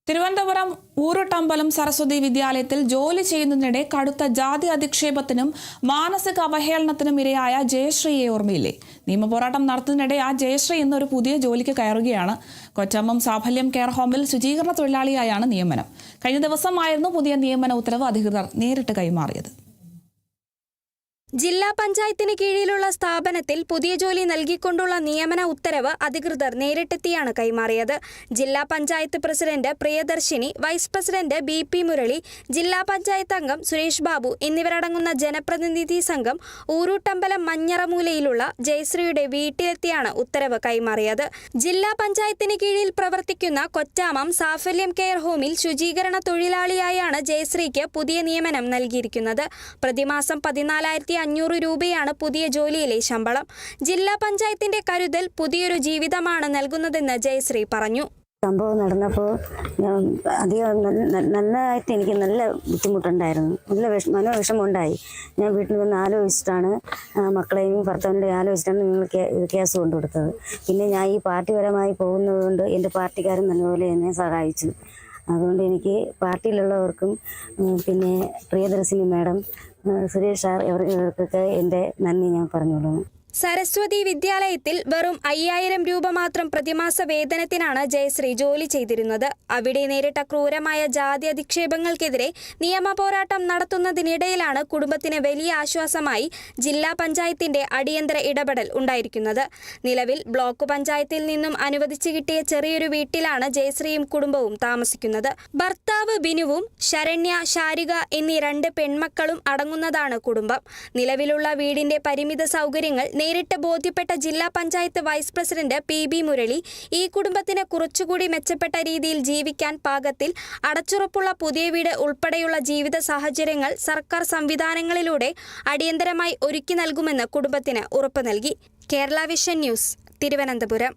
തിരുവനന്തപുരം ഊരുട്ടമ്പലം സരസ്വതി വിദ്യാലയത്തിൽ ജോലി ചെയ്യുന്നതിനിടെ കടുത്ത ജാതി അധിക്ഷേപത്തിനും മാനസിക അവഹേളനത്തിനും ഇരയായ ജയശ്രീയെ ഓർമ്മയില്ലേ? നിയമപോരാട്ടം നടത്തുന്നതിനിടെ ആ ജയശ്രീ ഇന്നൊരു പുതിയ ജോലിക്ക് കയറുകയാണ്. കൊച്ചമ്മം സാഫല്യം കെയർ ഹോമിൽ ശുചീകരണ തൊഴിലാളിയായാണ് നിയമനം. കഴിഞ്ഞ ദിവസമായിരുന്നു പുതിയ നിയമന ഉത്തരവ് അധികൃതർ നേരിട്ട് കൈമാറിയത്. ജില്ലാ പഞ്ചായത്തിന് കീഴിലുള്ള സ്ഥാപനത്തിൽ പുതിയ ജോലി നൽകിക്കൊണ്ടുള്ള നിയമന ഉത്തരവ് അധികൃതർ നേരിട്ടെത്തിയാണ് കൈമാറിയത്. ജില്ലാ panchayat president Priyadarshini, vice president BP Murali, ജില്ലാ പഞ്ചായത്ത് അംഗം സുരേഷ് ബാബു എന്നിവരടങ്ങുന്ന ജനപ്രതിനിധി സംഘം ഊരുട്ടമ്പലം മഞ്ഞറമൂലയിലുള്ള ജയശ്രീയുടെ വീട്ടിലെത്തിയാണ് ഉത്തരവ് കൈമാറിയത്. ജില്ലാ പഞ്ചായത്തിന് കീഴിൽ പ്രവർത്തിക്കുന്ന കൊച്ചാമം സാഫല്യം കെയർ ഹോമിൽ ശുചീകരണ തൊഴിലാളിയായാണ് ജയശ്രീക്ക് പുതിയ നിയമനം നൽകിയിരിക്കുന്നത്. പ്രതിമാസം 14,500 രൂപയാണ് പുതിയ ജോലിയിലെ ശമ്പളം. ജില്ലാ പഞ്ചായത്തിന്റെ കരുതൽ പുതിയൊരു ജീവിതമാണ് നൽകുന്നതെന്ന് ജയശ്രീ പറഞ്ഞു. സംഭവം നടന്നപ്പോൾ അധികം നല്ലതായിട്ട് എനിക്ക് നല്ല ബുദ്ധിമുട്ടുണ്ടായിരുന്നു, നല്ല മനോവിഷമമുണ്ടായി. ഞാൻ വീട്ടിൽ വന്ന് ആലോചിച്ചിട്ടാണ്, മക്കളെയും ഭർത്താവിൻ്റെ ആലോചിച്ചിട്ടാണ് നിങ്ങൾക്ക് കേസ് കൊണ്ടുകൊടുത്തത്. പിന്നെ ഞാൻ ഈ പാർട്ടിപരമായി പോകുന്നതുകൊണ്ട് എൻ്റെ പാർട്ടിക്കാരൻ നല്ലപോലെ എന്നെ സഹായിച്ചു. അതുകൊണ്ട് എനിക്ക് പാർട്ടിയിലുള്ളവർക്കും പിന്നെ പ്രിയദർശിനി മാഡം, സുരേഷ് സാർ ഇവർക്കൊക്കെ എൻ്റെ നന്ദി ഞാൻ പറഞ്ഞോളൂ. സരസ്വതി വിദ്യാലയത്തിൽ വെറും 5,000 രൂപ മാത്രം പ്രതിമാസ വേതനത്തിനാണ് ജയശ്രീ ജോലി ചെയ്തിരുന്നത്. അവിടെ നേരിട്ട ക്രൂരമായ ജാതി അധിക്ഷേപങ്ങൾക്കെതിരെ നിയമ പോരാട്ടം നടത്തുന്നതിനിടയിലാണ് കുടുംബത്തിന് വലിയ ആശ്വാസമായി ജില്ലാ പഞ്ചായത്തിന്റെ അടിയന്തര ഇടപെടൽ ഉണ്ടായിരിക്കുന്നത്. നിലവിൽ ബ്ലോക്ക് പഞ്ചായത്തിൽ നിന്നും അനുവദിച്ചു കിട്ടിയ ചെറിയൊരു വീട്ടിലാണ് ജയശ്രീയും കുടുംബവും താമസിക്കുന്നത്. ഭർത്താവ് ബിനുവും ശരണ്യ, ശാരിക എന്നീ 2 പെൺമക്കളും അടങ്ങുന്നതാണ് കുടുംബം. നിലവിലുള്ള വീടിന്റെ പരിമിത സൗകര്യങ്ങൾ നേരിട്ട് ബോധ്യപ്പെട്ട ജില്ലാ panchayat vice president PB Murali, ഈ കുടുംബത്തിന് കുറച്ചുകൂടി മെച്ചപ്പെട്ട രീതിയിൽ ജീവിക്കാൻ പാകത്തിൽ അടച്ചുറപ്പുള്ള പുതിയ വീട് ഉൾപ്പെടെയുള്ള ജീവിത സാഹചര്യങ്ങൾ സർക്കാർ സംവിധാനങ്ങളിലൂടെ അടിയന്തരമായി ഒരുക്കി നൽകുമെന്ന് കുടുംബത്തിന് ഉറപ്പ് നൽകി. Kerala vision news, Thiruvananthapuram.